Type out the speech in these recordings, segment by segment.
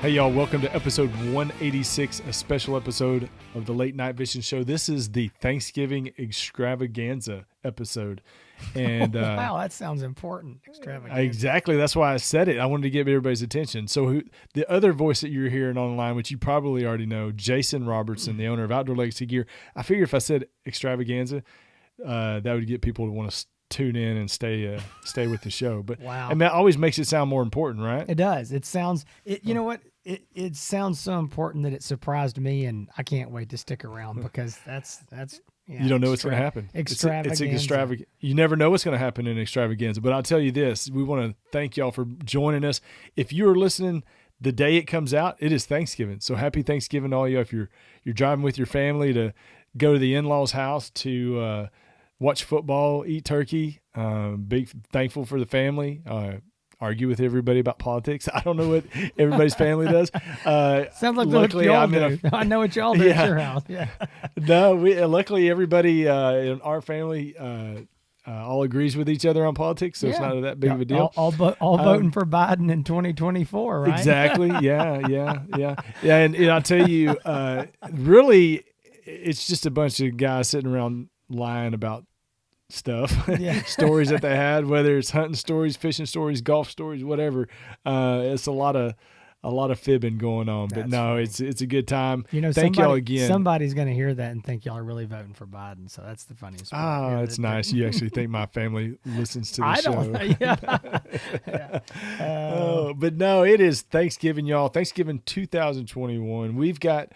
Hey, y'all, welcome to episode 186, a special episode of the Late Night Vision Show. This is the Thanksgiving extravaganza episode. And wow, that sounds important. Extravaganza. Exactly. That's why I said it. I wanted to get everybody's attention. So the other voice that you're hearing online, which you probably already know, Jason Robertson, the owner of Outdoor Legacy Gear. I figure if I said extravaganza, that would get people to want to tune in and stay with the show. But wow. And that always makes it sound more important, right? It does. It sounds, you know what? It sounds so important that it surprised me, and I can't wait to stick around because that's you don't know what's going to happen. Extravaganza. It's extravagant. You never know what's going to happen in extravaganza. But I'll tell you this: we want to thank y'all for joining us. If you are listening the day it comes out, it is Thanksgiving. So happy Thanksgiving to all you. If you're driving with your family to go to the in-laws' house to watch football, eat turkey, big thankful for the family. Argue with everybody about politics. I don't know what everybody's family does. Sounds like luckily what y'all do. I know what y'all do at your house. Yeah. No, luckily everybody in our family all agrees with each other on politics, so it's not that big of a deal. All voting for Biden in 2024, right? Exactly. Yeah. And I'll tell you, really, it's just a bunch of guys sitting around lying about stuff, stories that they had, whether it's hunting stories, fishing stories, golf stories, whatever. It's a lot of fibbing going on, but no, it's a good time. You know, thank y'all again. Somebody's going to hear that and think y'all are really voting for Biden. So that's the funniest part. Oh, it's nice. You actually think my family listens to the show. Yeah. But no, it is Thanksgiving, y'all. Thanksgiving 2021. We've got,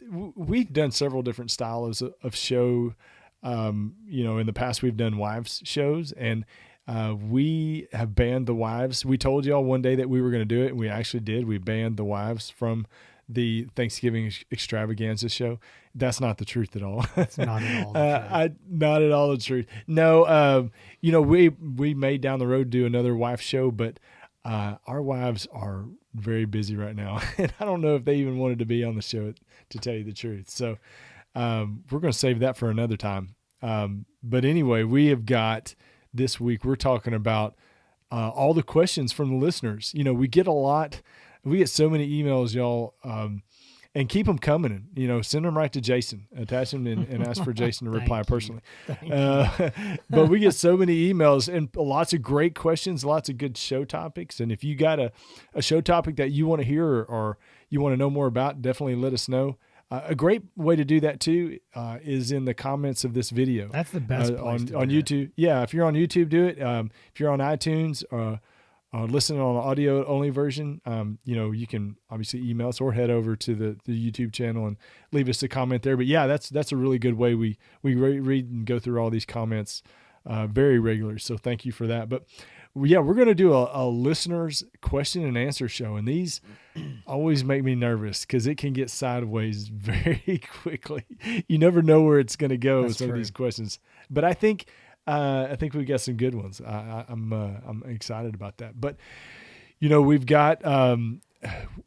we've done several different styles of show. In the past we've done wives shows, and we have banned the wives. We told y'all one day that we were going to do it, and we actually did. We banned the wives from the Thanksgiving extravaganza show. That's not the truth at all. It's not at all the truth. Not at all the truth. No, we may down the road do another wife show, but our wives are very busy right now, and I don't know if they even wanted to be on the show, to tell you the truth. So we're going to save that for another time. But anyway, we have got this week, we're talking about all the questions from the listeners. You know, we get so many emails, y'all, and keep them coming. Send them right to Jason, attach them and ask for Jason to reply personally. But we get so many emails and lots of great questions, lots of good show topics. And if you got a show topic that you want to hear or you want to know more about, definitely let us know. A great way to do that too is in the comments of this video. That's the best place on YouTube. Yeah, if you're on YouTube, do it. If you're on iTunes or listening on the audio only version, you can obviously email us or head over to the YouTube channel and leave us a comment there. But yeah, that's a really good way. We read and go through all these comments very regularly. So thank you for that. But yeah, we're going to do a listener's question and answer show. And these always make me nervous because it can get sideways very quickly. You never know where it's going to go with some of these questions. But I think we've got some good ones. I'm excited about that. But, we've got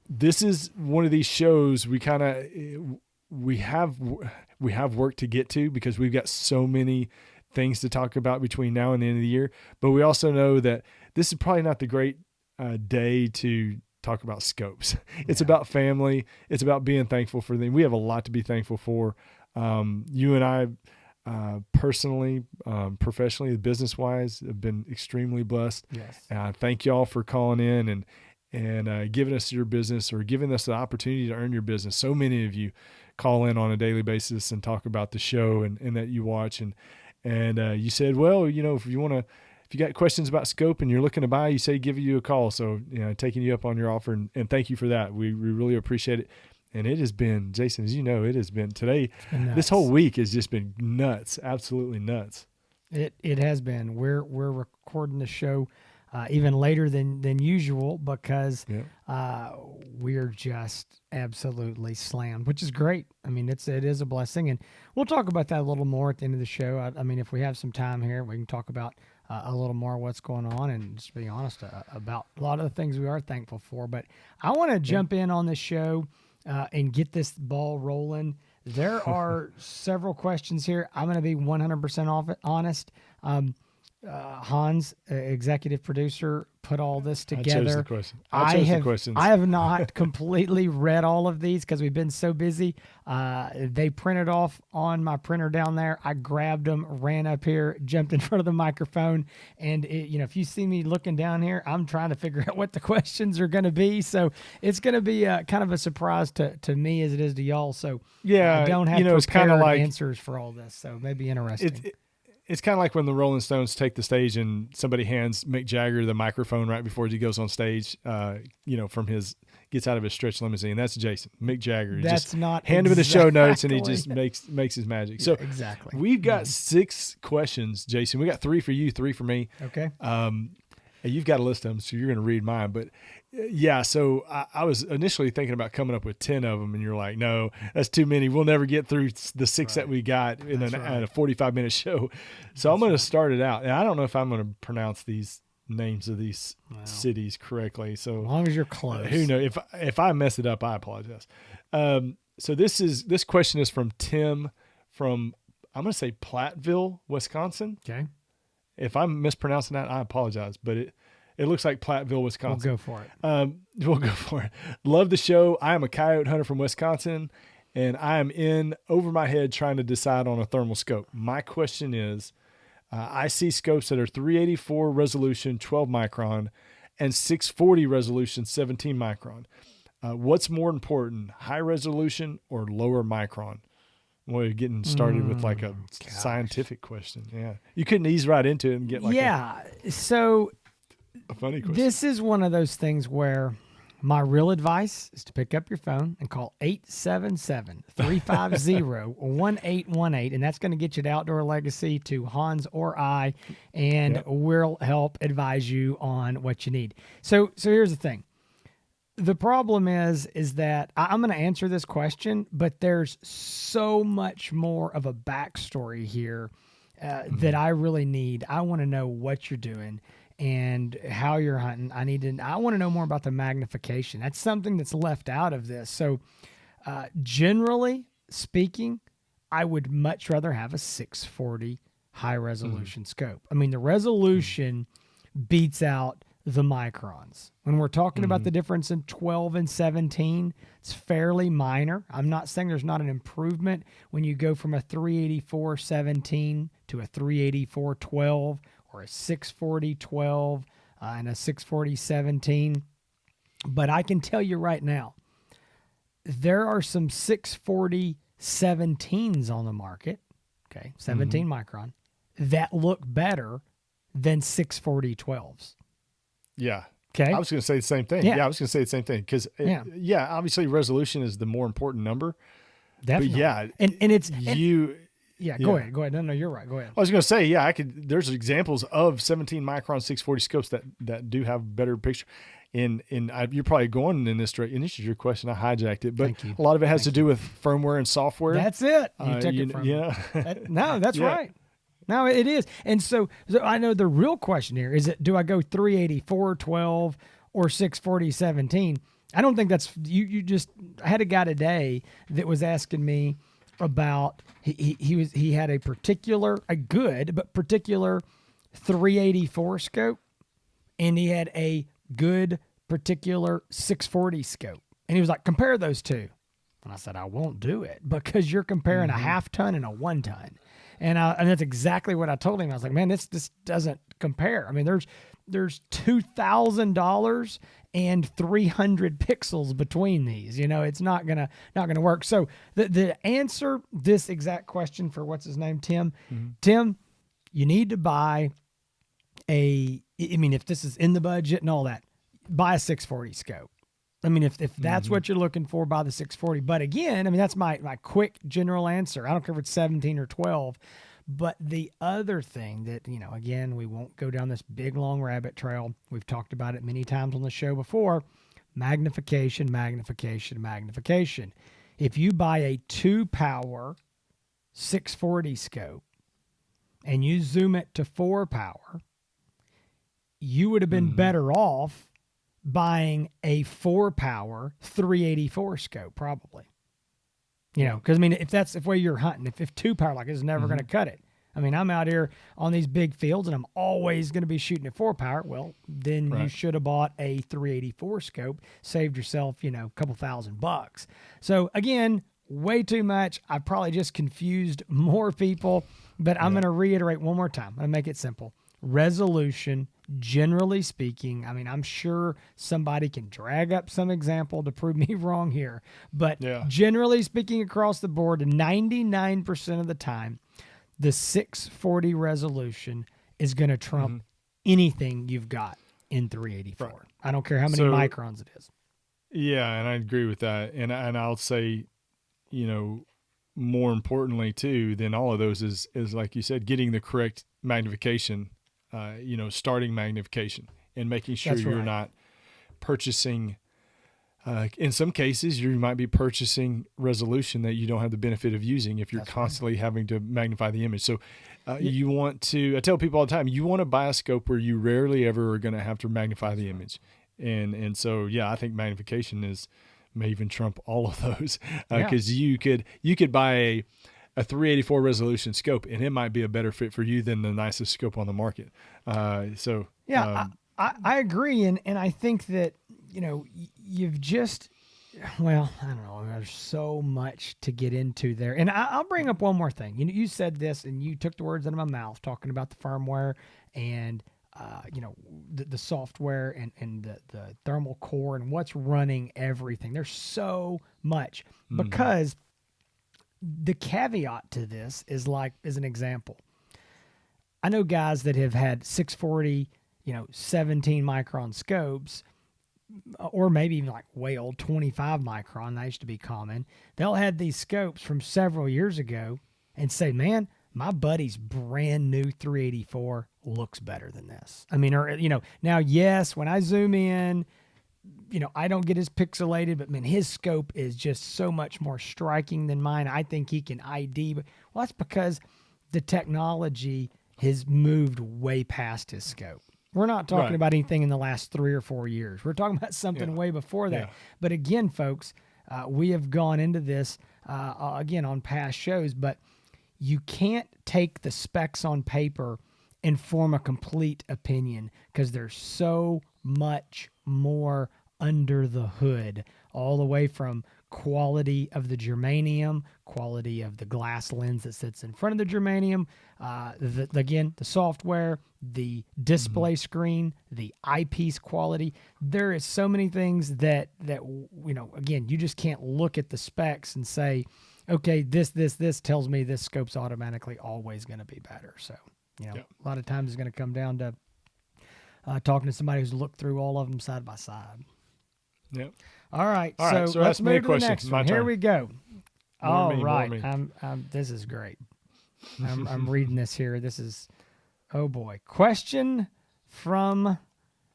this is one of these shows we have work to get to because we've got so many things to talk about between now and the end of the year. But we also know that this is probably not the great day to talk about scopes. It's about family. It's about being thankful for them. We have a lot to be thankful for. You and I personally, professionally, business-wise, have been extremely blessed. Yes. Thank y'all for calling in and giving us your business or giving us the opportunity to earn your business. So many of you call in on a daily basis and talk about the show and that you watch. And you said, well, if you got questions about scope and you're looking to buy, you say give you a call. So, taking you up on your offer and thank you for that. We really appreciate it. And it has been, Jason, as you know, it has been today. This whole week has just been nuts, absolutely nuts. It has been. We're recording the show even later than usual because we're just absolutely slammed, which is great. I mean, it is a blessing, and we'll talk about that a little more at the end of the show. I mean, if we have some time here, we can talk about a little more what's going on and just be honest about a lot of the things we are thankful for. But I want to jump in on this show and get this ball rolling. There are several questions here. I'm going to be 100% honest. Hans, executive producer, put all this together. I chose the question. I chose the questions. I have not completely read all of these because we've been so busy. They printed off on my printer down there. I grabbed them, ran up here, jumped in front of the microphone, and if you see me looking down here, I'm trying to figure out what the questions are going to be. So it's going to be kind of a surprise to me as it is to y'all. So yeah, I don't have it's kind of like answers for all this. So maybe interesting. It's kind of like when the Rolling Stones take the stage and somebody hands Mick Jagger the microphone right before he goes on stage, gets out of his stretch limousine. That's Jason. Mick Jagger. That's just not hand him the show notes and he just makes his magic. So exactly. We've got 6 questions, Jason. We got 3 for you, 3 for me. Okay. You've got a list of them, so you're going to read mine. But yeah, so I was initially thinking about coming up with 10 of them, and you're like, no, that's too many. We'll never get through the 6 that we got in a 45-minute show. So I'm going to start it out. And I don't know if I'm going to pronounce these names of these cities correctly. So as long as you're close. Who knows? If I mess it up, I apologize. So this question is from Tim from, I'm going to say Platteville, Wisconsin. Okay. If I'm mispronouncing that, I apologize, but it looks like Platteville, Wisconsin. We'll go for it. We'll go for it. Love the show. I am a coyote hunter from Wisconsin, and I am in over my head trying to decide on a thermal scope. My question is, I see scopes that are 384 resolution, 12 micron, and 640 resolution, 17 micron. What's more important, high resolution or lower micron? We're getting started with like a scientific question. Yeah. You couldn't ease right into it and get like so a funny question. This is one of those things where my real advice is to pick up your phone and call 877-350-1818, and that's going to get you to Outdoor Legacy, to Hans or I, and we'll help advise you on what you need. So here's the thing. The problem is that I'm going to answer this question, but there's so much more of a backstory here that I really need. I want to know what you're doing and how you're hunting. I want to know more about the magnification. That's something that's left out of this. So generally speaking, I would much rather have a 640 high resolution scope. I mean, the resolution beats out the microns. When we're talking about the difference in 12 and 17, it's fairly minor. I'm not saying there's not an improvement when you go from a 384 17 to a 384 12 or a 640 12 and a 640 17. But I can tell you right now, there are some 640 17s on the market, 17 micron, that look better than 640 12s. Yeah. Okay. I was going to say the same thing. Yeah, I was going to say the same thing because, obviously resolution is the more important number. Definitely. But and it's go ahead. No, you're right. Go ahead. I was going to say, there's examples of 17 micron 640 scopes that do have better picture. You're probably going in this direction. And this is your question. I hijacked it, but a lot of it has to do with firmware and software. That's it. You took it from me. No, that's right. No, it is. And so I know the real question here is, do I go 384 12 or 640 17? I don't think that's I had a guy today that was asking me about he had a good but particular 384 scope, and he had a good particular 640 scope. And he was like, compare those two. And I said, I won't do it because you're comparing a half ton and a 1 ton. And that's exactly what I told him. I was like, man, this doesn't compare. I mean, there's $2,000 and 300 pixels between these. It's not gonna work. So the answer this exact question for what's his name, Tim. Tim, you need to buy if this is in the budget and all that, buy a 640 scope. I mean, if that's what you're looking for, buy the 640. But again, I mean, that's my quick general answer. I don't care if it's 17 or 12. But the other thing that, again, we won't go down this big, long rabbit trail. We've talked about it many times on the show before. Magnification. If you buy a 2-power 640 scope and you zoom it to 4-power, you would have been better off buying a 4-power 384 scope, probably. Because I mean, if that's the way you're hunting, if 2-power is never going to cut it, I mean, I'm out here on these big fields and I'm always going to be shooting at 4-power. Well, then you should have bought a 384 scope, saved yourself, a couple $1,000. So again, way too much. I probably just confused more people, but I'm going to reiterate one more time. I'm going to make it simple. Resolution, generally speaking, I mean, I'm sure somebody can drag up some example to prove me wrong here, but generally speaking across the board, 99% of the time, the 640 resolution is going to trump anything you've got in 384. Right. I don't care how many microns it is. Yeah, and I agree with that. And I'll say, more importantly too than all of those is like you said, getting the correct magnification, starting magnification, and making sure you're not purchasing. In some cases, you might be purchasing resolution that you don't have the benefit of using if you're constantly having to magnify the image. So you want to, I tell people all the time, you want to buy a scope where you rarely ever are going to have to magnify the image. And so, I think magnification may even trump all of those, because you could buy a 384 resolution scope and it might be a better fit for you than the nicest scope on the market. I agree. And I think that, you've just, well, I don't know, there's so much to get into there. And I'll bring up one more thing. You said this and you took the words out of my mouth talking about the firmware and the software and the thermal core and what's running everything. There's so much because the caveat to this is an example. I know guys that have had 640, 17 micron scopes, or maybe even like way old 25 micron. That used to be common. They'll have these scopes from several years ago and say, man, my buddy's brand new 384 looks better than this. I mean, now, yes, when I zoom in, I don't get as pixelated, but man, his scope is just so much more striking than mine. I think he can ID, but that's because the technology has moved way past his scope. We're not talking about anything in the last 3 or 4 years. We're talking about something way before that. Yeah. But again, folks, we have gone into this again on past shows, but you can't take the specs on paper and form a complete opinion because there's so much more under the hood, all the way from quality of the germanium, quality of the glass lens that sits in front of the germanium, the software, the display screen, the eyepiece quality. There is so many things that again, you just can't look at the specs and say, okay, this tells me this scope's automatically always going to be better. So, a lot of times it's going to come down to talking to somebody who's looked through all of them side by side. Yep. All right. So let's move to the next one. Here we go. All right. This is great. I'm reading this here. This is, oh boy. Question from,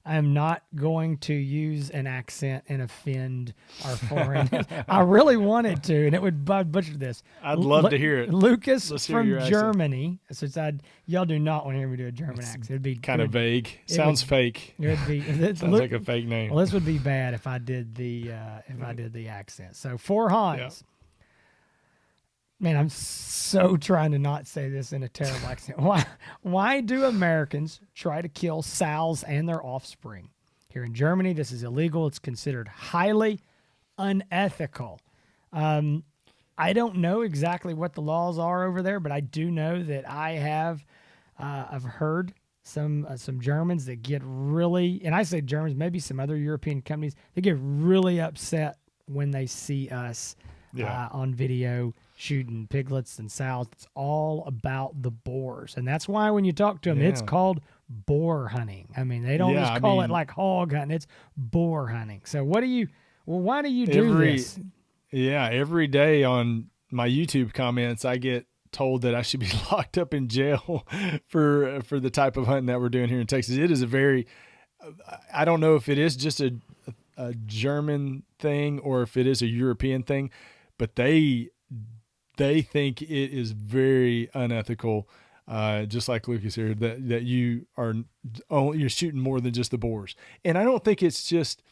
I'm not going to use an accent and offend our foreign. I really wanted to, and it would butcher this. I'd love to hear it. Lucas from Germany. Since y'all do not want to hear me do a German accent. It'd be kind of vague. Sounds fake. It would be. Sounds like a fake name. Well, this would be bad if I did the accent. So for Hans. Yeah. Man, I'm so trying to not say this in a terrible accent. Why do Americans try to kill sows and their offspring? Here in Germany, this is illegal. It's considered highly unethical. I don't know exactly what the laws are over there, but I do know that I've heard some Germans that get really, and I say Germans, maybe some other European companies, they get really upset when they see us on video shooting piglets and sows. It's all about the boars. And that's why when you talk to them, it's called boar hunting. I mean, they don't just call it like hog hunting. It's boar hunting. So why do you do this? Yeah, every day on my YouTube comments, I get told that I should be locked up in jail for the type of hunting that we're doing here in Texas. It is I don't know if it is just a German thing or if it is a European thing, but they think it is very unethical, just like Lucas here, that you're shooting more than just the boars. And I don't think it's just,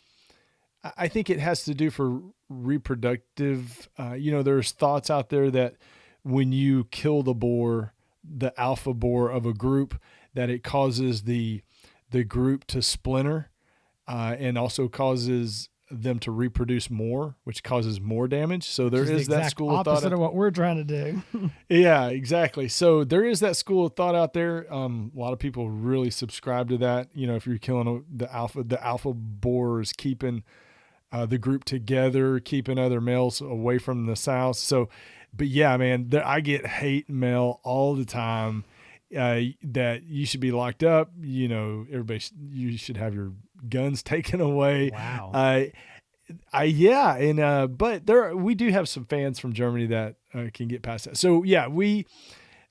I think it has to do for reproductive, there's thoughts out there that when you kill the boar, the alpha boar of a group, that it causes the group to splinter, and also causes them to reproduce more, which causes more damage. So there is that school of thought. Opposite of what we're trying to do. Yeah, exactly. So there is that school of thought out there. A lot of people really subscribe to that. You know, if you're killing the alpha boar is keeping the group together, keeping other males away from the sows. So, but yeah, man, I get hate mail all the time. That you should be locked up. You know, you should have your guns taken away. Wow. But we do have some fans from Germany that can get past that. So yeah, we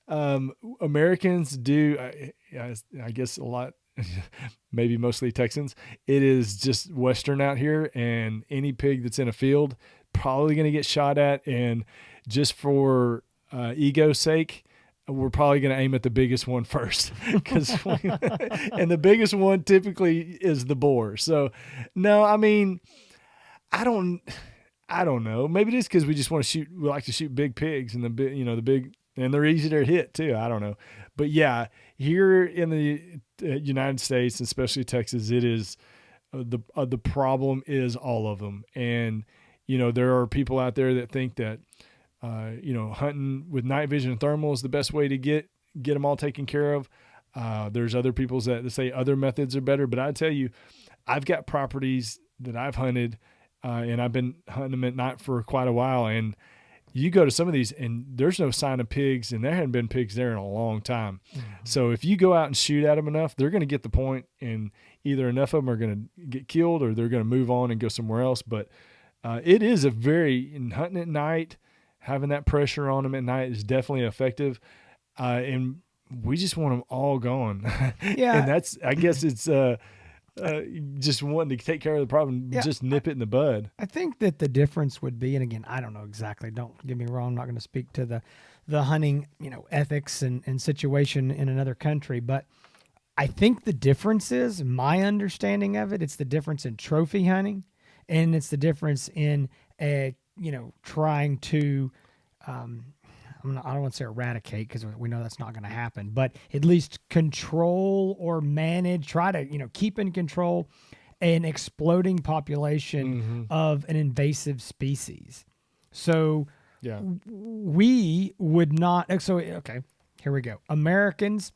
Americans do. I guess a lot, maybe mostly Texans. It is just Western out here, and any pig that's in a field probably going to get shot at. And just for ego's sake, we're probably going to aim at the biggest one first, and the biggest one typically is the boar. So, no, I mean, I don't know. Maybe it is because we just want to shoot. We like to shoot big pigs, and the big, and they're easy to hit too. I don't know, but yeah, here in the United States, especially Texas, it is the problem is all of them, and there are people out there that think that. Hunting with night vision and thermal is the best way to get them all taken care of. There's other people that say other methods are better, but I tell you, I've got properties that I've hunted, and I've been hunting them at night for quite a while. And you go to some of these and there's no sign of pigs, and there hadn't been pigs there in a long time. Mm-hmm. So if you go out and shoot at them enough, they're going to get the point, and either enough of them are going to get killed or they're going to move on and go somewhere else. But it is in hunting at night, having that pressure on them at night is definitely effective. And we just want them all gone. Yeah. And I guess it's just wanting to take care of the problem, just nip it in the bud. I think that the difference would be, and again, I don't know exactly, don't get me wrong, I'm not going to speak to the hunting, ethics and situation in another country, but I think the difference is, my understanding of it, it's the difference in trophy hunting, and it's the difference in trying to, I don't want to say eradicate, because we know that's not going to happen, but at least control or manage, try to, keep in control an exploding population of an invasive species. So we would not, okay, here we go. Americans,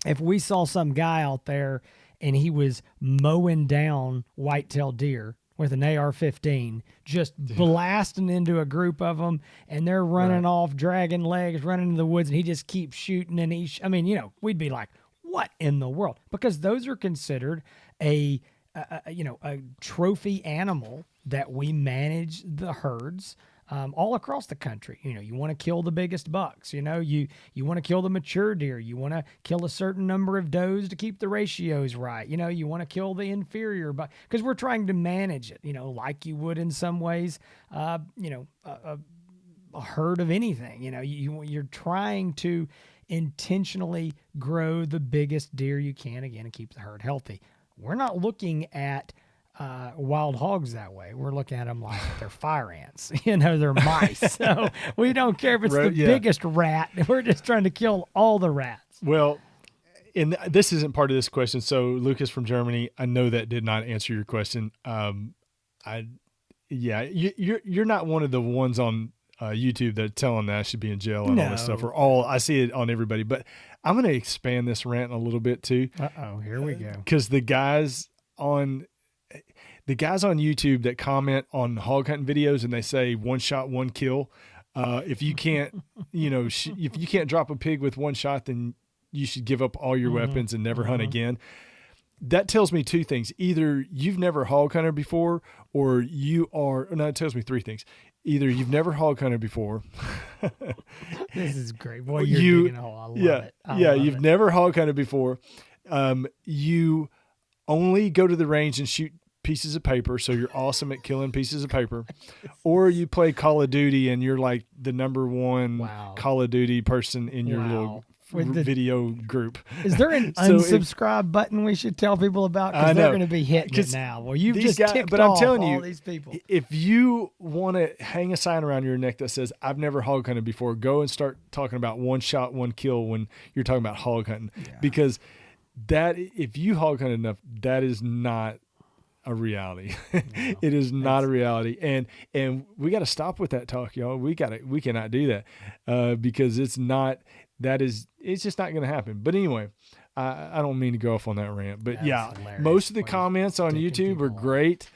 if we saw some guy out there and he was mowing down whitetail deer with an AR-15, just blasting into a group of them, and they're running off, dragging legs, running into the woods, and he just keeps shooting. And we'd be like, what in the world? Because those are considered a trophy animal that we manage the herds all across the country. You want to kill the biggest bucks. You want to kill the mature deer. You want to kill a certain number of does to keep the ratios right. You want to kill the inferior buck, because we're trying to manage it. Like you would in some ways. A herd of anything. You're trying to intentionally grow the biggest deer you can, again, and keep the herd healthy. We're not looking at wild hogs that way. We're looking at them like they're fire ants, they're mice. So we don't care if it's the biggest rat. We're just trying to kill all the rats. Well, and this isn't part of this question. So Lucas from Germany, I know that did not answer your question. You're not one of the ones on YouTube that telling that I should be in jail and all this stuff, I see it on everybody, but I'm going to expand this rant a little bit too. Here we go. Because the guys on YouTube that comment on hog hunting videos and they say one shot, one kill. If you can't, if you can't drop a pig with one shot, then you should give up all your weapons and never hunt again. That tells me two things. Either you've never hog hunted before, or it tells me three things. Either you've never hog hunted before. This is great. Boy, you're digging a hole. I love it. You've never hog hunted before. You only go to the range and shoot pieces of paper, so you're awesome at killing pieces of paper. Or you play Call of Duty and you're like the number one Call of Duty person in your little With the, video group. is there an unsubscribe button we should tell people about? Because they're going to be hitting it now. Well, you've just ticked but I'm off telling all you, these people. If you want to hang a sign around your neck that says "I've never hog hunted before," go and start talking about one shot, one kill when you're talking about hog hunting, because that if you hog hunt enough, that is not a reality. No, it is not a reality, and we got to stop with that talk, y'all. We cannot do that because it's just not going to happen. But anyway, I don't mean to go off on that rant, but most of the comments on YouTube are great.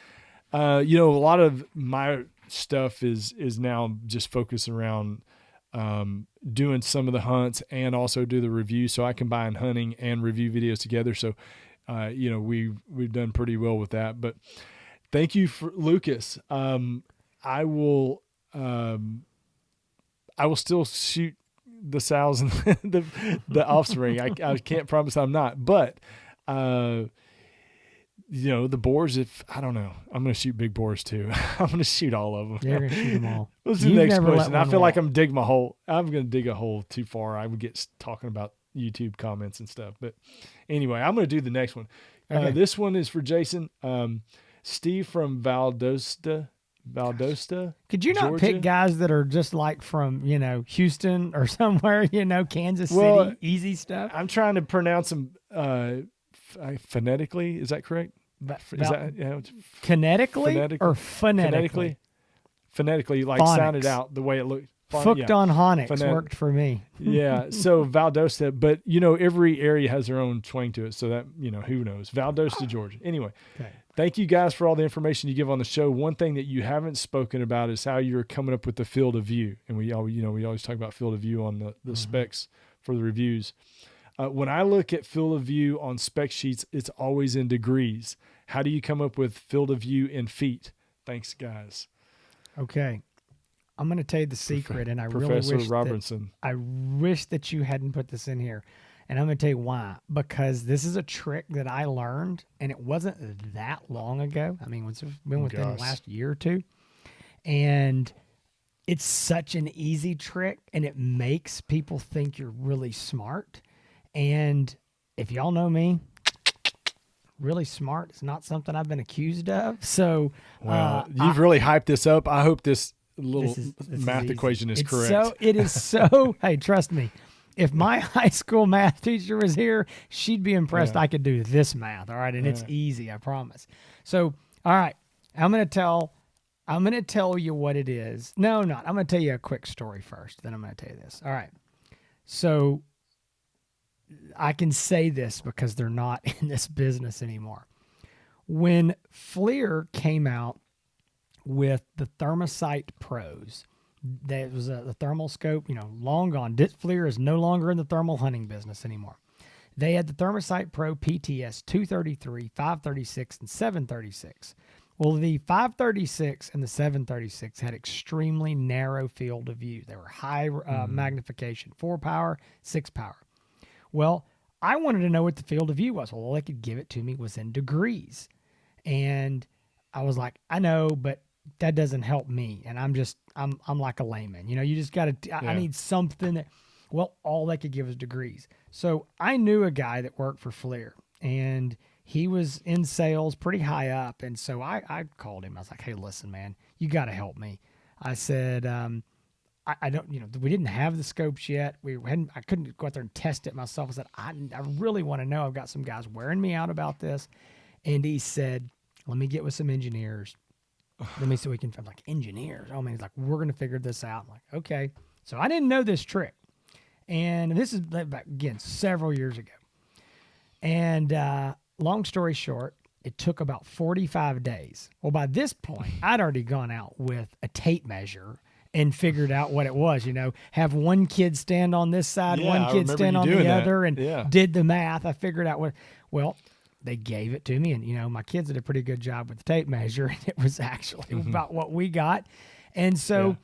A lot of my stuff is now just focused around doing some of the hunts and also do the review. So I combine hunting and review videos together. So, we've done pretty well with that, but thank you for Lucas. I will still shoot the sows and the offspring. I can't promise I'm not, but, the boars, I don't know, I'm going to shoot big boars too. I'm going to shoot all of them. You're going to shoot them all. What's the next question? I feel like I'm digging my hole. I'm going to dig a hole too far. I would get talking about YouTube comments and stuff. But anyway, I'm going to do the next one. Okay. This one is for Jason. Steve from Valdosta. Could you not Georgia? Pick guys that are just like from, Houston or somewhere, Kansas City, easy stuff? I'm trying to pronounce them phonetically. Is that correct? Kinetically or phonetically? Phonetically, like phonics. Sounded out the way it looked. Hooked on Honics worked for me. Yeah. So Valdosta, but every area has their own twang to it. So that, who knows? Valdosta, Georgia. Anyway, Thank you guys for all the information you give on the show. One thing that you haven't spoken about is how you're coming up with the field of view. And we always talk about field of view on the specs for the reviews. When I look at field of view on spec sheets, it's always in degrees. How do you come up with field of view in feet? Thanks, guys. Okay. I'm going to tell you the secret, and I Professor really wish Robertson. I wish that you hadn't put this in here, and I'm going to tell you why. Because this is a trick that I learned, and it wasn't that long ago. I mean, it's been within the last year or two, and it's such an easy trick, and it makes people think you're really smart. And if y'all know me, really smart is not something I've been accused of. So, you've really hyped this up. I hope this little math equation is correct. It is so, hey, trust me, if my high school math teacher was here, she'd be impressed I could do this math. All right. And it's easy, I promise. So, all right, I'm going to tell you what it is. No, not. I'm going to tell you a quick story first. Then I'm going to tell you this. All right. So I can say this because they're not in this business anymore. When FLIR came out with the Thermosight Pros, that was the thermal scope, long gone. FLIR is no longer in the thermal hunting business anymore. They had the Thermosight Pro PTS 233, 536, and 736. Well, the 536 and the 736 had extremely narrow field of view. They were high magnification, 4 power, 6 power. Well, I wanted to know what the field of view was. Well, all they could give it to me was in degrees. And I was like, I know, but that doesn't help me. And I'm like a layman. You just got to, I need something that, well, all they could give was degrees. So I knew a guy that worked for FLIR, and he was in sales pretty high up. And so I called him. I was like, hey, listen, man, you got to help me. I said, I don't, we didn't have the scopes yet. I couldn't go out there and test it myself. I said, I really want to know. I've got some guys wearing me out about this. And he said, let me get with some engineers. Let me see what we can. I'm like, engineers? Oh man, he's like, we're going to figure this out. I'm like, okay. So I didn't know this trick. And this is back again, several years ago. And long story short, it took about 45 days. Well, by this point, I'd already gone out with a tape measure and figured out what it was, have one kid stand on this side, one kid stand on the other, and did the math. I figured out well, they gave it to me, and, my kids did a pretty good job with the tape measure, and it was actually about what we got. And so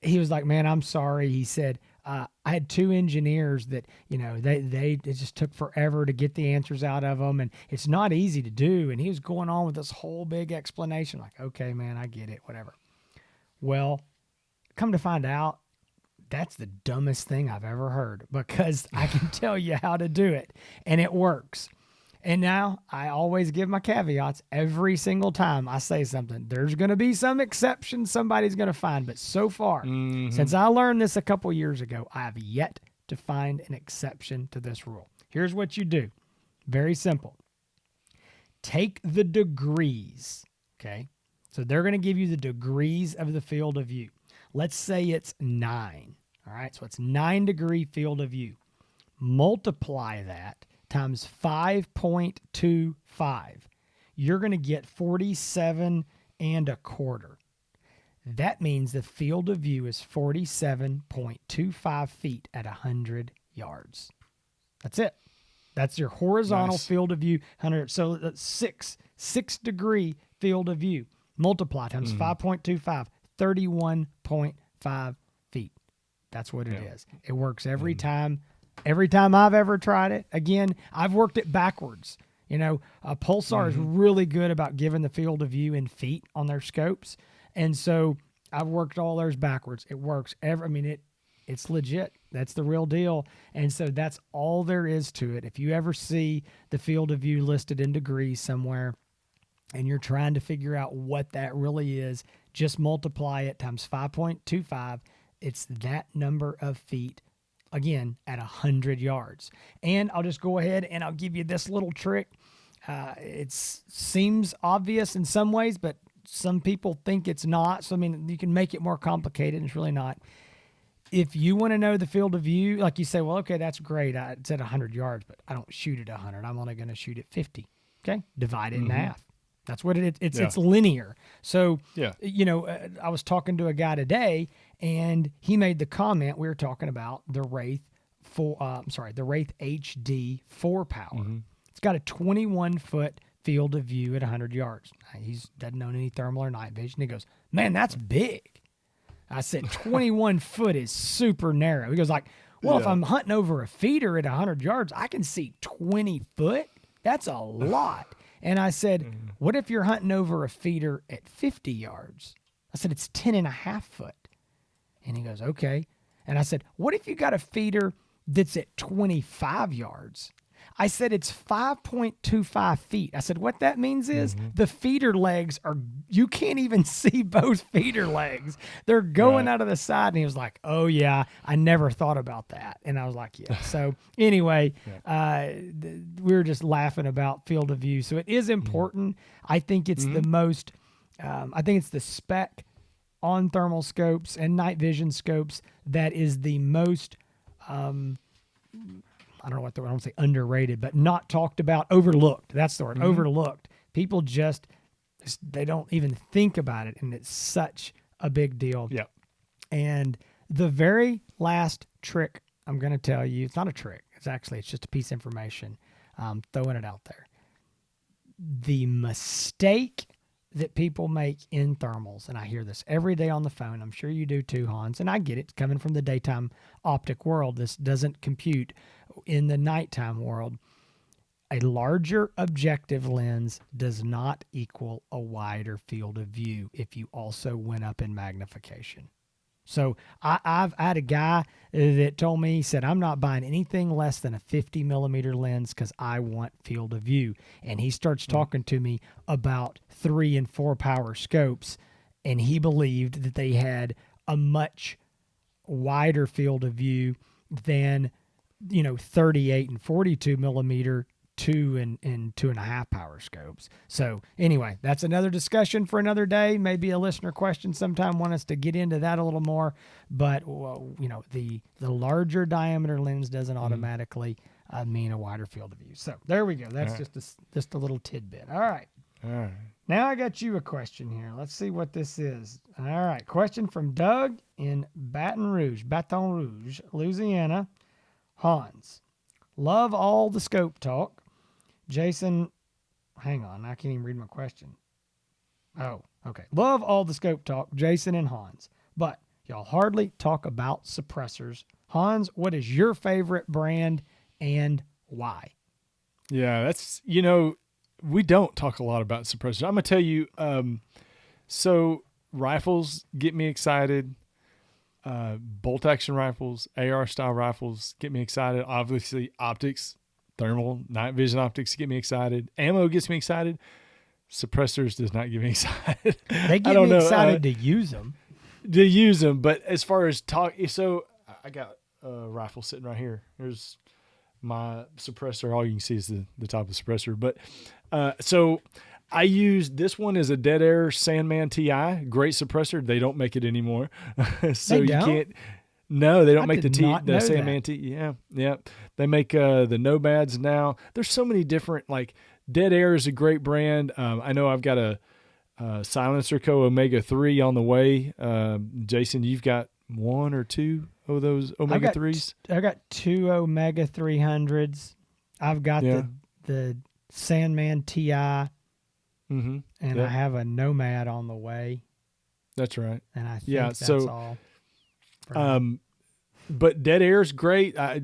he was like, man, I'm sorry. He said, I had 2 engineers that, it just took forever to get the answers out of them, and it's not easy to do. And he was going on with this whole big explanation, like, okay, man, I get it, whatever. Well, come to find out, that's the dumbest thing I've ever heard, because I can tell you how to do it and it works. And now I always give my caveats every single time I say something. There's going to be some exception somebody's going to find. But so far, since I learned this a couple years ago, I have yet to find an exception to this rule. Here's what you do. Very simple. Take the degrees, okay? So they're going to give you the degrees of the field of view. Let's say it's 9, all right? So it's 9-degree field of view. Multiply that times 5.25. You're going to get 47 1/4. That means the field of view is 47.25 feet at 100 yards. That's it. That's your horizontal field of view. 100. So that's 6-degree field of view. Multiply times 5.25, 31.5 feet. That's what it is. It works every time. Every time I've ever tried it. Again, I've worked it backwards. You know, Pulsar is really good about giving the field of view in feet on their scopes. And so I've worked all theirs backwards. It works. It's legit. That's the real deal. And so that's all there is to it. If you ever see the field of view listed in degrees somewhere and you're trying to figure out what that really is, just multiply it times 5.25. It's that number of feet, again, at 100 yards. And I'll just go ahead and I'll give you this little trick. It seems obvious in some ways, but some people think it's not. So, you can make it more complicated, and it's really not. If you want to know the field of view, like you say, well, okay, that's great. It's at 100 yards, but I don't shoot at 100. I'm only going to shoot at 50. Okay? Divide it in half. That's what it is. It's linear. So, I was talking to a guy today, and he made the comment, we were talking about the Wraith the Wraith HD 4-power. It's got a 21-foot field of view at 100 yards. He doesn't own any thermal or night vision. He goes, man, that's big. I said, 21 foot is super narrow. He goes like, well, if I'm hunting over a feeder at 100 yards, I can see 20 foot. That's a lot. And I said, what if you're hunting over a feeder at 50 yards? I said, it's 10.5 foot. And he goes, okay. And I said, what if you got a feeder that's at 25 yards? I said, it's 5.25 feet. I said, what that means is the feeder legs you can't even see both feeder legs. They're going out of the side. And he was like, oh yeah, I never thought about that. And I was like, yeah. So anyway, we were just laughing about field of view. So it is important. I think it's the most, I think it's the spec on thermal scopes and night vision scopes that is the most, I don't know what the word, I don't say underrated, but not talked about, overlooked. That's the word, overlooked. People they don't even think about it, and it's such a big deal. Yep. And the very last trick I'm going to tell you, it's not a trick. It's just a piece of information. I'm throwing it out there. The mistake that people make in thermals, and I hear this every day on the phone. I'm sure you do too, Hans, and I get it. Coming from the daytime optic world, this doesn't compute in the nighttime world. A larger objective lens does not equal a wider field of view if you also went up in magnification. So I had a guy that told me, he said, I'm not buying anything less than a 50 millimeter lens because I want field of view. And he starts talking to me about 3 and 4 power scopes, and he believed that they had a much wider field of view than 38 and 42 millimeter 2 and 2.5 power scopes. So anyway, that's another discussion for another day. Maybe a listener question sometime, want us to get into that a little more. But the larger diameter lens doesn't automatically mean a wider field of view. So there we go. That's just a little tidbit. All right. Now I got you a question here. Let's see what this is. All right. Question from Doug in Baton Rouge, Louisiana. Hans, love all the scope talk. Jason, hang on, I can't even read my question. Oh, okay. Love all the scope talk, Jason and Hans, but y'all hardly talk about suppressors. Hans, what is your favorite brand and why? Yeah, that's, we don't talk a lot about suppressors. I'm going to tell you, so rifles get me excited. bolt action rifles, AR style rifles get me excited. Obviously, optics, thermal, night vision optics get me excited. Ammo gets me excited. Suppressors does not get me excited. They get me excited to use them. To use them, but as far as so I got a rifle sitting right here. There's my suppressor. All you can see is the top of the suppressor. But so I used this one as a Dead Air Sandman TI. Great suppressor. They don't make it anymore, so you can't. No, they don't make the Sandman TI. Yeah. They make the Nomads now. There's so many different, like Dead Air is a great brand. I know I've got a Silencer Co. Omega 3 on the way. Jason, you've got one or two of those Omega 3s? I got two Omega 300s. I've got the Sandman TI, and I have a Nomad on the way. That's right. And I think that's all. But Dead Air is great. I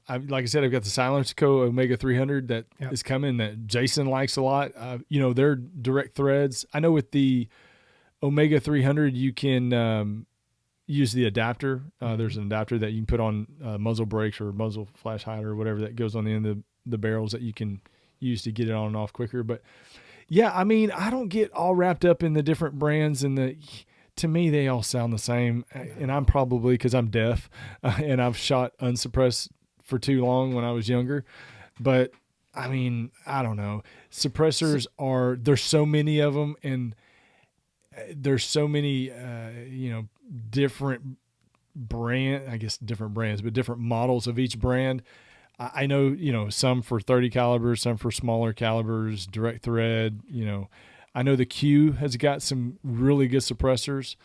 like I said, I've got the Silencer Co. Omega 300 that is coming that Jason likes a lot. They're direct threads. I know with the Omega 300, you can use the adapter. There's an adapter that you can put on muzzle brakes or muzzle flash hider or whatever that goes on the end of the barrels that you can use to get it on and off quicker. But yeah, I mean, I don't get all wrapped up in the different brands and to me, they all sound the same, and I'm probably because I'm deaf and I've shot unsuppressed for too long when I was younger. But I mean, I don't know. Suppressors there's so many of them, and there's so many, different different brands, but different models of each brand. I know, some for 30 calibers, some for smaller calibers, direct thread, I know the Q has got some really good suppressors,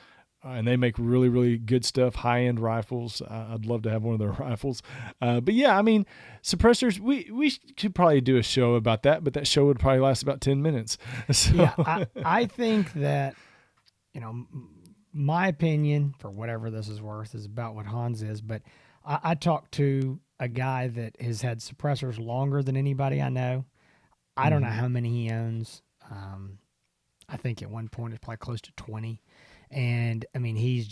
and they make really, really good stuff, high-end rifles. I'd love to have one of their rifles. But yeah, I mean, suppressors, we could probably do a show about that, but that show would probably last about 10 minutes. So. Yeah, I think that, my opinion, for whatever this is worth, is about what Hans is. But I talked to a guy that has had suppressors longer than anybody I know. I don't know how many he owns. I think at one point it's probably close to 20. And I mean, he's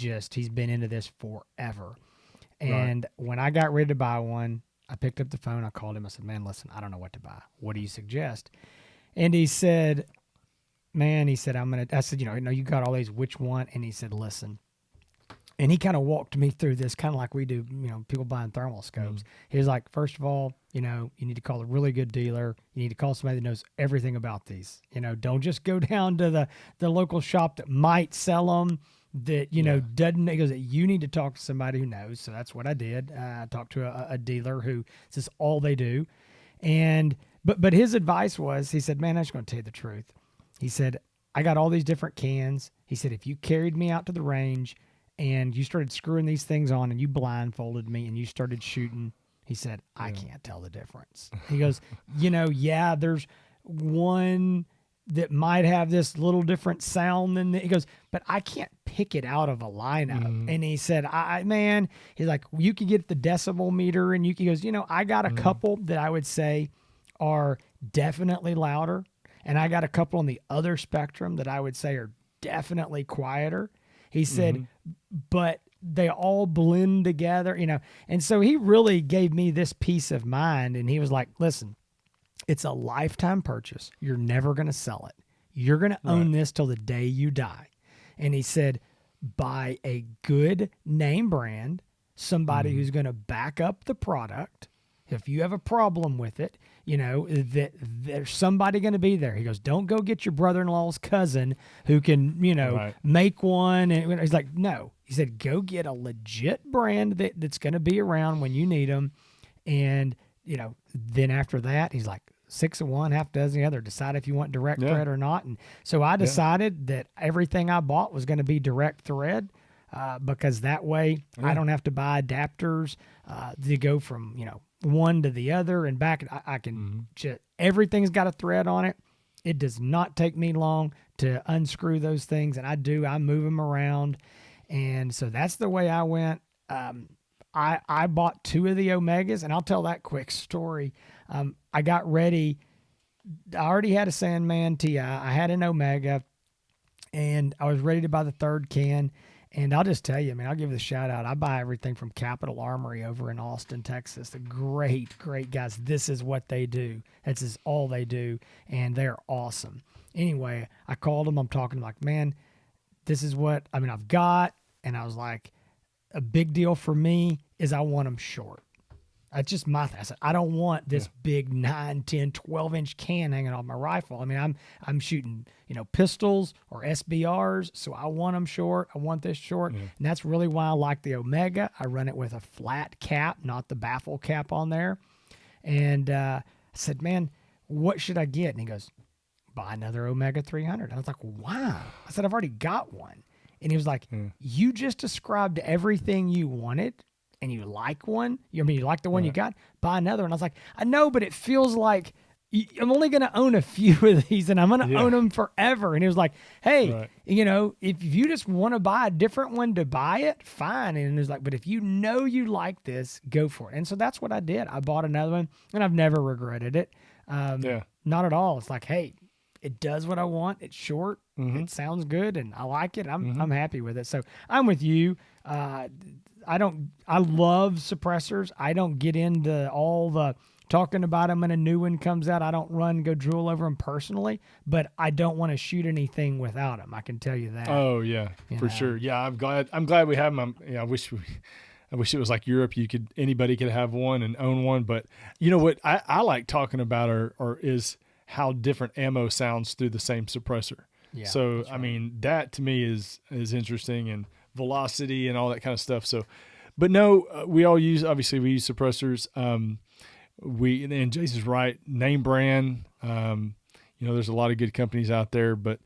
been into this forever. And when I got ready to buy one, I picked up the phone. I called him. I said, man, listen, I don't know what to buy. What do you suggest? And he said, I said, you got all these, which one? And he said, listen. And he kind of walked me through this, kind of like we do, people buying thermal scopes. He was like, first of all, you need to call a really good dealer. You need to call somebody that knows everything about these. Don't just go down to the local shop that might sell them, that, doesn't. He goes, you need to talk to somebody who knows. So that's what I did. I talked to a dealer who says all they do. And, but his advice was, he said, man, I'm just going to tell you the truth. He said, I got all these different cans. He said, if you carried me out to the range and you started screwing these things on and you blindfolded me and you started shooting, he said, I can't tell the difference. He goes, there's one that might have this little different sound than he goes, but I can't pick it out of a lineup. And he said, he's like, you can get the decibel meter and he goes, I got a couple that I would say are definitely louder. And I got a couple on the other spectrum that I would say are definitely quieter. He said, but they all blend together, And so he really gave me this peace of mind. And he was like, listen, it's a lifetime purchase. You're never going to sell it. You're going to own this till the day you die. And he said, buy a good name brand, somebody who's going to back up the product. If you have a problem with it, that there's somebody going to be there. He goes, don't go get your brother-in-law's cousin who can, make one. And he's like, no. He said, go get a legit brand that's going to be around when you need them. And, then after that, he's like, 6 of one, half dozen the other. Decide if you want direct thread or not. And so I decided that everything I bought was going to be direct thread. Because that way I don't have to buy adapters to go from, one to the other and back. I can just, everything's got a thread on it. It does not take me long to unscrew those things. And I move them around. And so that's the way I went. I bought 2 of the Omegas, and I'll tell that quick story. I got ready. I already had a Sandman TI. I had an Omega, and I was ready to buy the third can. And I'll just tell you, I mean, I'll give the shout out. I buy everything from Capital Armory over in Austin, Texas. The great, great guys. This is what they do. This is all they do. And they're awesome. Anyway, I called them. I'm talking like, man, this is what, I mean, I've got. And I was like, a big deal for me is I want them short. That's just my thing. I said, I don't want this big 9, 10, 12-inch can hanging on my rifle. I mean, I'm shooting, pistols or SBRs, so I want them short. I want this short. Yeah. And that's really why I like the Omega. I run it with a flat cap, not the baffle cap on there. And I said, man, what should I get? And he goes, buy another Omega 300. I was like, wow. I said, I've already got one. And he was like, you just described everything you wanted. And you like one, you like the one you got, buy another one. I was like, I know, but it feels like I'm only going to own a few of these and I'm going to own them forever. And he was like, hey, if you just want to buy a different one to buy it, fine. And it was like, but if you like this, go for it. And so that's what I did. I bought another one and I've never regretted it. Not at all. It's like, hey, it does what I want. It's short. It sounds good and I like it. I'm happy with it. So I'm with you. I love suppressors. I don't get into all the talking about them when a new one comes out. I don't go drool over them personally, but I don't want to shoot anything without them. I can tell you that. Oh yeah, for sure. Yeah, I'm glad we have them. I wish it was like Europe. Anybody could have one and own one. But you know what I like talking about is how different ammo sounds through the same suppressor. Yeah. So right. I mean that to me is interesting, and velocity and all that kind of stuff. So, but no, we use suppressors. And Jason's right. Name brand. There's a lot of good companies out there, but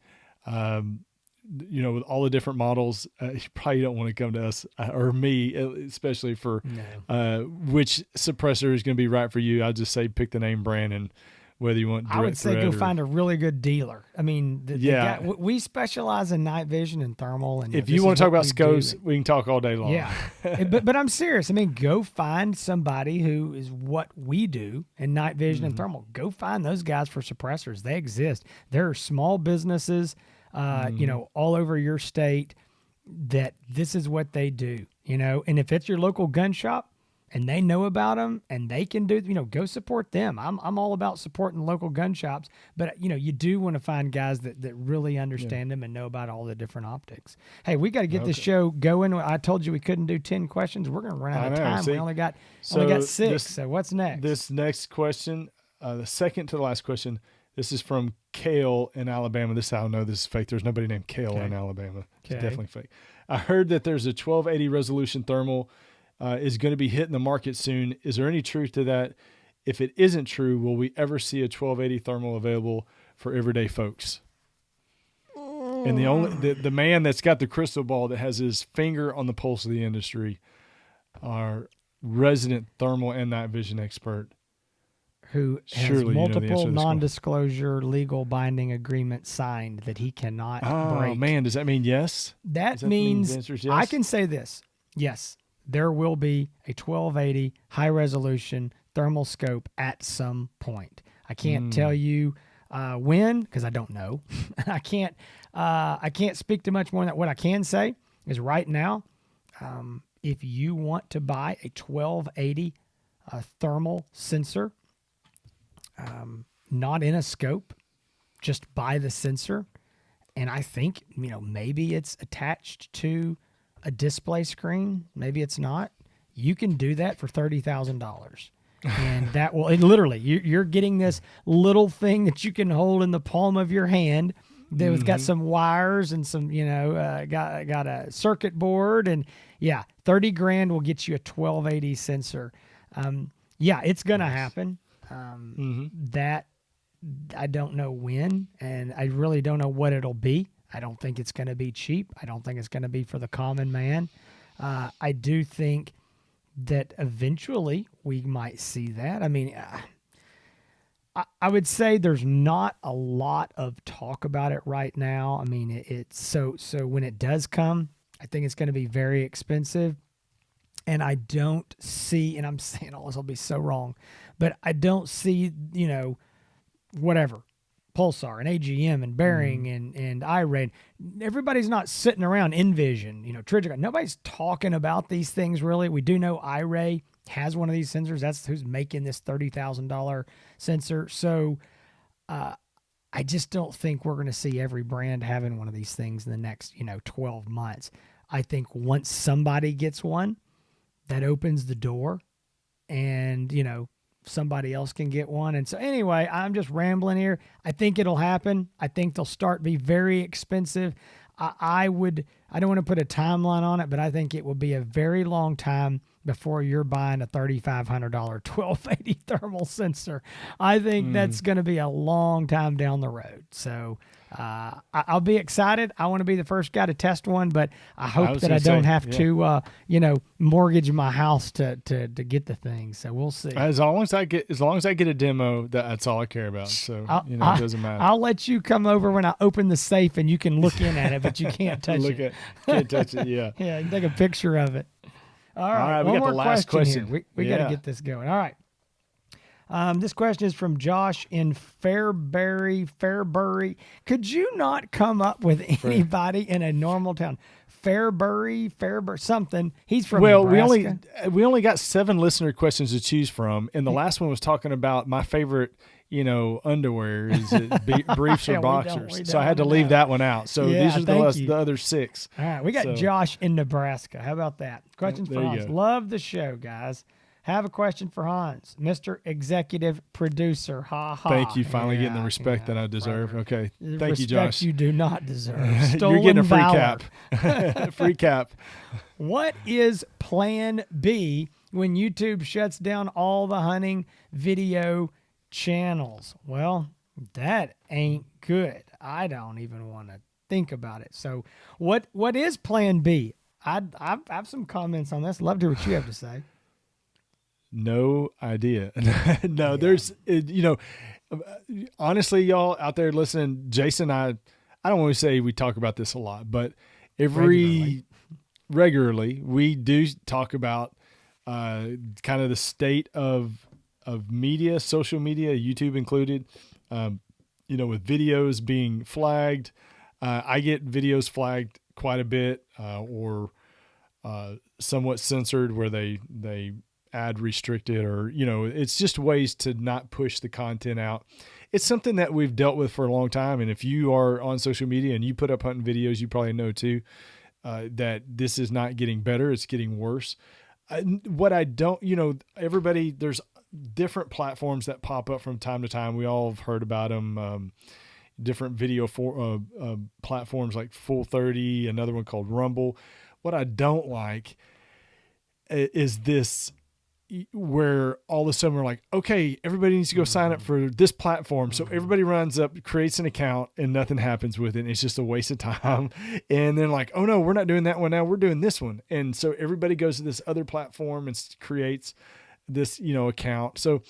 with all the different models, you probably don't want to come to us or me, especially for which suppressor is going to be right for you. I'd just say pick the name brand, and whether you want direct I would say go find a really good dealer. I mean, we specialize in night vision and thermal. And if you want to talk about scopes, we can talk all day long. Yeah, but I'm serious. I mean, go find somebody who is what we do in night vision and thermal. Go find those guys for suppressors. They exist. There are small businesses, all over your state that this is what they do. And if it's your local gun shop, and they know about them and they can do, go support them. I'm all about supporting local gun shops, but you do want to find guys that really understand them and know about all the different optics. Hey, we got to get this show going. I told you we couldn't do 10 questions. We're going to run out of time. See? We only got 6. So what's next? This next question, the second to the last question, this is from Kale in Alabama. This, I don't know, this is fake. There's nobody named Kale in Alabama. It's definitely fake. I heard that there's a 1280 resolution thermal is going to be hitting the market soon. Is there any truth to that? If it isn't true, will we ever see a 1280 thermal available for everyday folks? And the man that's got the crystal ball, that has his finger on the pulse of the industry, our resident thermal and night vision expert, who has multiple non-disclosure legal binding agreements signed that he cannot break. Oh man, does that mean yes? That means yes? I can say this. Yes. There will be a 1280 high resolution thermal scope at some point. I can't tell you when, because I don't know. I can't speak to much more than that. What I can say is right now, if you want to buy a 1280 thermal sensor, not in a scope, just buy the sensor. And I think, maybe it's attached to a display screen, maybe it's not. You can do that for $30,000, and that will literally you're getting this little thing that you can hold in the palm of your hand. That's got some wires and some got a circuit board, and $30,000 will get you a 1280 sensor. It's gonna happen. That I don't know when, and I really don't know what it'll be. I don't think it's going to be cheap. I don't think it's going to be for the common man. I do think that eventually we might see that. I mean, I would say there's not a lot of talk about it right now. I mean, it's so when it does come, I think it's going to be very expensive. And I don't see, and I'm saying all this will be so wrong, but I don't see, whatever, Pulsar and AGM and Bearing and iRay. Everybody's not sitting around Envision, Trijicon. Nobody's talking about these things really. We do know iRay has one of these sensors. That's who's making this $30,000 sensor. So I just don't think we're going to see every brand having one of these things in the next, 12 months. I think once somebody gets one, that opens the door and, somebody else can get one. And so anyway, I'm just rambling here. I think it'll happen. I think they'll start to be very expensive. I don't want to put a timeline on it, but I think it will be a very long time before you're buying a $3,500 1280 thermal sensor. I think that's going to be a long time down the road. So I'll be excited. I want to be the first guy to test one, but I hope that I don't have to, mortgage my house to get the thing. So we'll see. As long as I get a demo, that's all I care about. So it doesn't matter. I'll let you come over when I open the safe and you can look in at it, but you can't touch it. Can't touch it. Yeah. Yeah. You can take a picture of it. All right. We got the last question. We got to get this going. All right. This question is from Josh in Fairbury. Could you not come up with anybody in a normal town? Fairbury, something. He's from Nebraska. we only got 7 listener questions to choose from, and the last one was talking about my favorite, underwear. Is it briefs or boxers? So I had to leave that one out. So these are the other 6. All right, we got Josh in Nebraska. How about that? Questions for Hans. Love the show, guys. Have a question for Hans, Mr. Executive Producer. Ha ha. Thank you. Finally getting the respect that I deserve. Brother. Okay. Thank you, Josh. You do not deserve. You're getting a free cap. Free cap. What is Plan B when YouTube shuts down all the hunting video channels? Well, that ain't good. I don't even want to think about it. So, what is Plan B? I have some comments on this. Love to hear what you have to say. No idea. No, there's, honestly, y'all out there listening, Jason and I don't want to say we talk about this a lot, but regularly we do talk about kind of the state of media, social media, YouTube included, with videos being flagged. I get videos flagged quite a bit or somewhat censored where they ad restricted or, it's just ways to not push the content out. It's something that we've dealt with for a long time. And if you are on social media and you put up hunting videos, you probably know too, that this is not getting better. It's getting worse. What I don't, everybody, there's different platforms that pop up from time to time. We all have heard about them. Different video platforms like Full30, another one called Rumble. What I don't like is this, where all of a sudden we're like, okay, everybody needs to go sign up for this platform. So everybody runs up, creates an account, and nothing happens with it. And it's just a waste of time. And then like, oh no, we're not doing that one now. We're doing this one. And so everybody goes to this other platform and creates this, account. So,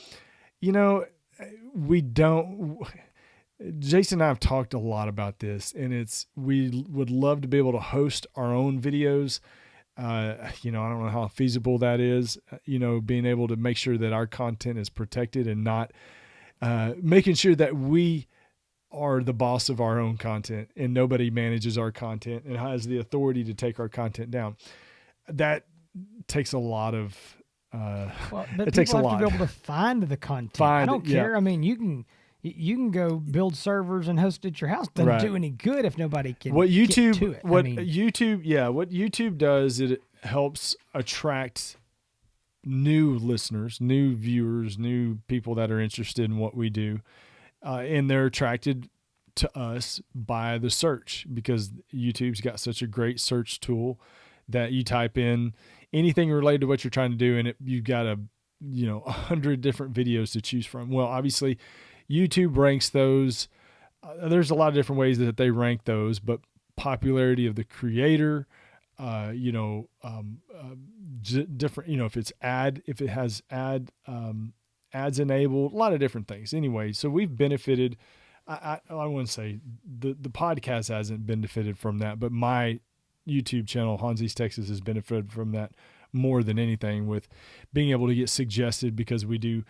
we don't, Jason and I have talked a lot about this, and we would love to be able to host our own videos. I don't know how feasible that is, being able to make sure that our content is protected and not making sure that we are the boss of our own content and nobody manages our content and has the authority to take our content down. That takes a lot of, it takes a lot to be able to find the content. I don't care. I mean, you can go build servers and host it at your house. Doesn't do any good if nobody can get to it. What YouTube does, it helps attract new listeners, new viewers, new people that are interested in what we do. And they're attracted to us by the search because YouTube's got such a great search tool that you type in anything related to what you're trying to do, and you've got 100 different videos to choose from. Well, obviously, YouTube ranks those. There's a lot of different ways that they rank those, but popularity of the creator, different, if it has ads enabled, a lot of different things. Anyway, so we've benefited. I wouldn't say the podcast hasn't benefited from that, but my YouTube channel, Hans East Texas, has benefited from that more than anything, with being able to get suggested because we do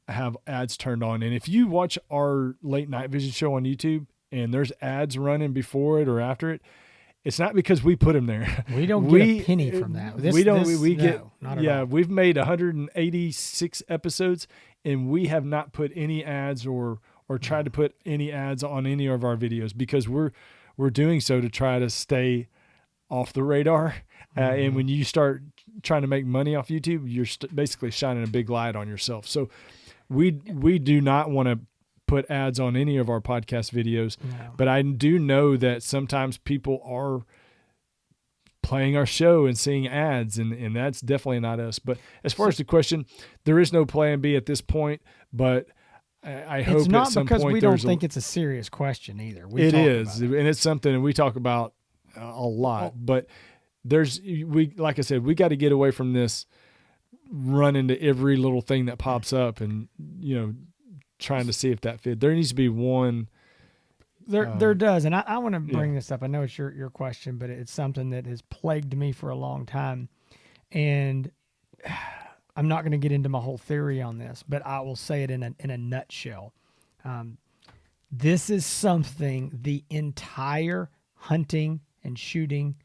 have ads turned on. And if you watch our late night vision show on YouTube and there's ads running before it or after it, it's not because we put them there. We don't get a penny from that. We've made 186 episodes and we have not put any ads or tried to put any ads on any of our videos because we're doing so to try to stay off the radar. And when you start trying to make money off YouTube, you're basically shining a big light on yourself. So we do not want to put ads on any of our podcast videos, but I do know that sometimes people are playing our show and seeing ads, and that's definitely not us. But as far as the question, there is no plan B at this point, but I hope it's not at some because point we don't think it's a serious question either. It is, and it's something we talk about a lot, but like I said, we got to get away from this run into every little thing that pops up and, trying to see if that fit. There needs to be one. There does. And I want to bring this up. I know it's your question, but it's something that has plagued me for a long time. And I'm not going to get into my whole theory on this, but I will say it in a nutshell. This is something the entire hunting and shooting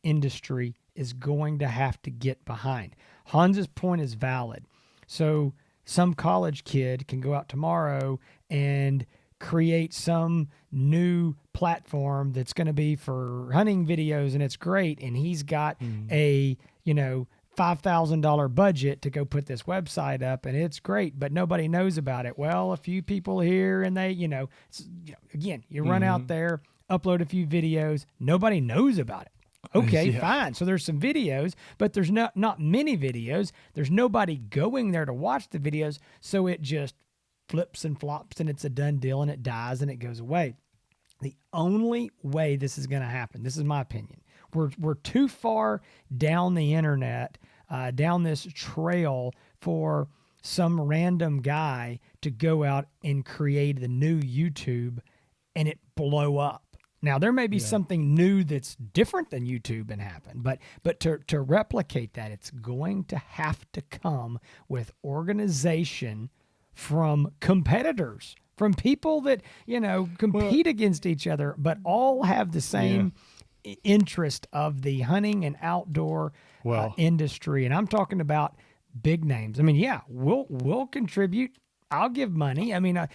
industry is going to have to get behind. Hans's point is valid. So some college kid can go out tomorrow and create some new platform that's going to be for hunting videos, and it's great. And he's got a, $5,000 budget to go put this website up, and it's great, but nobody knows about it. Well, a few people here, and they, again, you run out there, upload a few videos, nobody knows about it. Okay, fine. So there's some videos, but there's not many videos. There's nobody going there to watch the videos. So it just flips and flops and it's a done deal and it dies and it goes away. The only way this is going to happen, this is my opinion, we're too far down the internet, down this trail for some random guy to go out and create the new YouTube and it blow up. Now, there may be something new that's different than YouTube and happen, but to replicate that, it's going to have to come with organization from competitors, from people that, compete against each other, but all have the same interest of the hunting and outdoor industry. And I'm talking about big names. I mean, we'll contribute. I'll give money. I mean,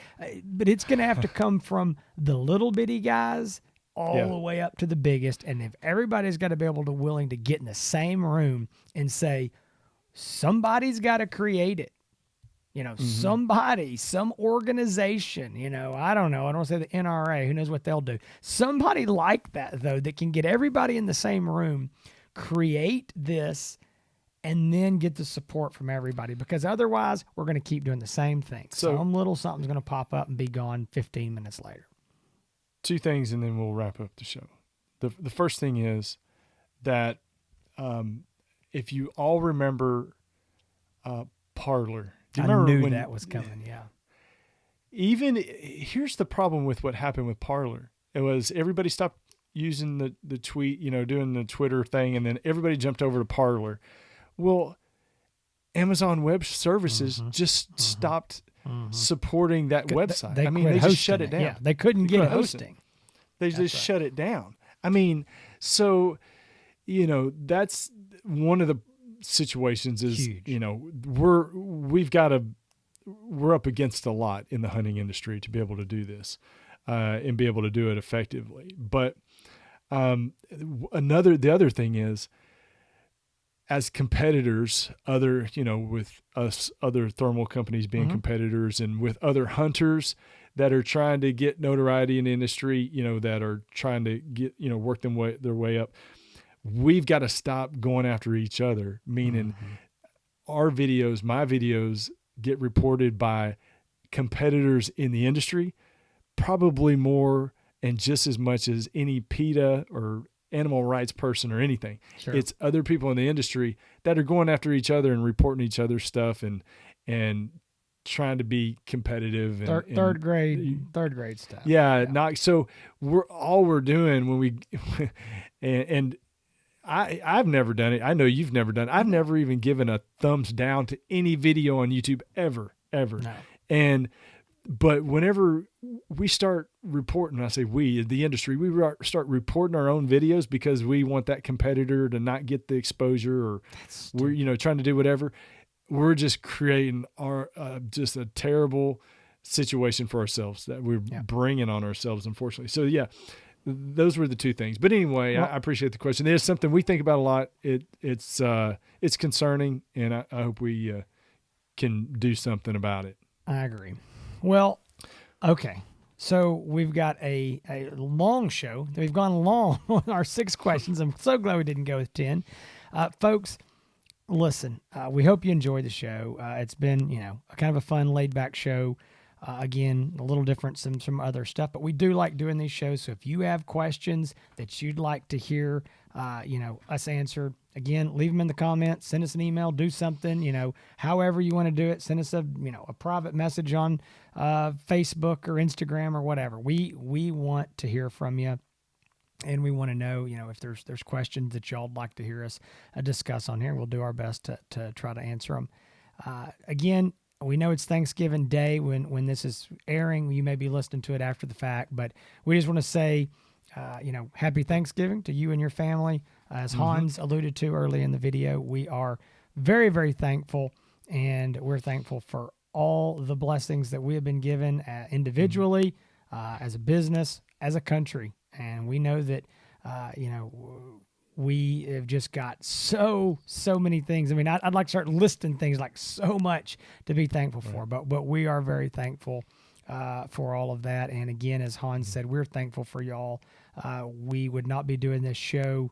but it's going to have to come from the little bitty guys all the way up to the biggest. And if everybody's got to be able to willing to get in the same room and say, somebody's got to create it, somebody, some organization, I don't know. I don't say the NRA, who knows what they'll do. Somebody like that though, that can get everybody in the same room, create this, and then get the support from everybody, because otherwise we're going to keep doing the same thing. So some little something's going to pop up and be gone 15 minutes later. Two things, and then we'll wrap up the show. The first thing is that if you all remember Parler. I knew that was coming, Here's the problem with what happened with Parler. It was everybody stopped using the tweet, doing the Twitter thing, and then everybody jumped over to Parler. Well, Amazon Web Services just stopped supporting that website. They just shut it down. Yeah, they couldn't get hosting. They just shut it down. I mean, so, that's one of the situations is, huge. We're up against a lot in the hunting industry to be able to do this and be able to do it effectively. But the other thing is, as competitors, with us, other thermal companies being competitors, and with other hunters that are trying to get notoriety in the industry, that are trying to get, work their way up, we've got to stop going after each other. Meaning our videos, my videos, get reported by competitors in the industry, probably more and just as much as any PETA or animal rights person or anything. Sure. It's other people in the industry that are going after each other and reporting each other's stuff and trying to be competitive and third grade stuff. So we're doing when we and I've never done it. I know you've never done it. I've never even given a thumbs down to any video on YouTube ever. No. But whenever we start reporting, I say we, the industry, we start reporting our own videos because we want that competitor to not get the exposure, or we're, trying to do whatever. We're just creating just a terrible situation for ourselves that we're bringing on ourselves, unfortunately. So those were the two things. But anyway, I appreciate the question. It's something we think about a lot. It's concerning, and I hope we can do something about it. I agree. Well, okay. So we've got a long show. We've gone long on our 6 questions. I'm so glad we didn't go with 10. Folks, listen, we hope you enjoyed the show. It's been, a kind of a fun, laid-back show. Again, a little different than some other stuff, but we do like doing these shows. So if you have questions that you'd like to hear, us answer, again, leave them in the comments, send us an email, do something, however you want to do it. Send us a private message on Facebook or Instagram or whatever. We want to hear from you, and we want to know, if there's questions that y'all would like to hear us discuss on here. We'll do our best to try to answer them. Again, we know it's Thanksgiving Day when this is airing. You may be listening to it after the fact, but we just want to say, happy Thanksgiving to you and your family. As Hans alluded to early in the video, we are very, very thankful, and we're thankful for all the blessings that we have been given individually, as a business, as a country. And we know that, we have just got so many things. I mean, I'd like to start listing things, like so much to be thankful for, but we are very thankful for all of that. And again, as Hans said, we're thankful for y'all. We would not be doing this show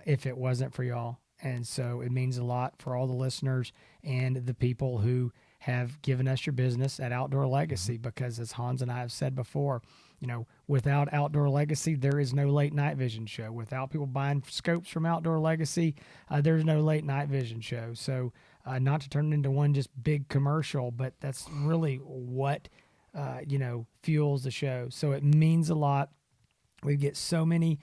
if it wasn't for y'all. And so it means a lot for all the listeners and the people who have given us your business at Outdoor Legacy, because as Hans and I have said before, without Outdoor Legacy, there is no Late Night Vision show. Without people buying scopes from Outdoor Legacy, there's no Late Night Vision show. So not to turn it into one just big commercial, but that's really what, fuels the show. So it means a lot. We get so many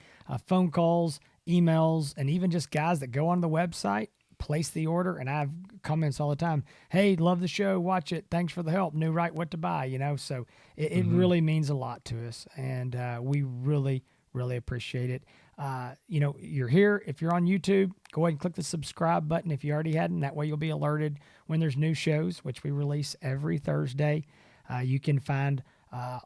phone calls, emails, and even just guys that go on the website, place the order, and I have comments all the time. Hey, love the show, watch it, thanks for the help, knew right what to buy, so it really means a lot to us, and we really, really appreciate it. You're here. If you're on YouTube, go ahead and click the subscribe button if you already hadn't. That way you'll be alerted when there's new shows, which we release every Thursday. You can find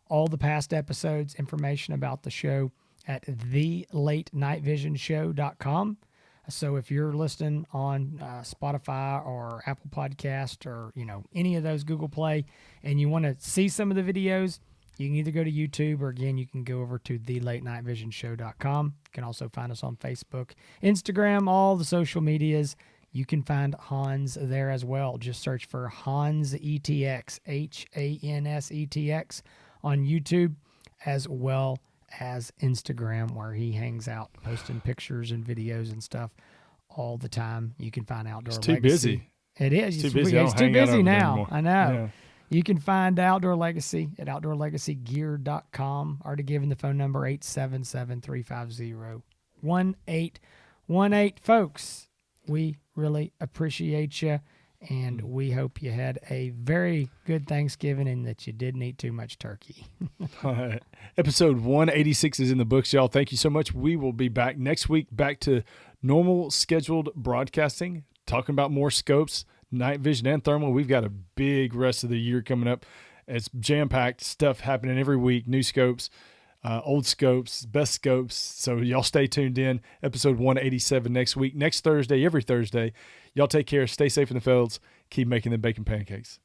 all the past episodes, information about the show at thelatenightvision.com. So if you're listening on Spotify or Apple Podcast or, any of those, Google Play, and you want to see some of the videos, you can either go to YouTube, or again, you can go over to thelatenightvision.com. You can also find us on Facebook, Instagram, all the social medias. You can find Hans there as well. Just search for Hans ETX, HANSETX on YouTube, as well as Instagram, where he hangs out posting pictures and videos and stuff all the time. You can find Outdoor Legacy. It's too busy. It is. It's too busy. It's too busy now. I know. Yeah. You can find Outdoor Legacy at outdoorlegacygear.com, or to give him the phone number 877-350-1818. Folks, we really appreciate you, and we hope you had a very good Thanksgiving and that you didn't eat too much turkey. All right. Episode 186 is in the books, y'all. Thank you so much. We will be back next week, back to normal scheduled broadcasting, talking about more scopes, night vision and thermal. We've got a big rest of the year coming up. It's jam-packed stuff happening every week, new scopes, old scopes, best scopes. So y'all stay tuned in. Episode 187 next week, next Thursday, every Thursday. Y'all take care. Stay safe in the fields. Keep making them bacon pancakes.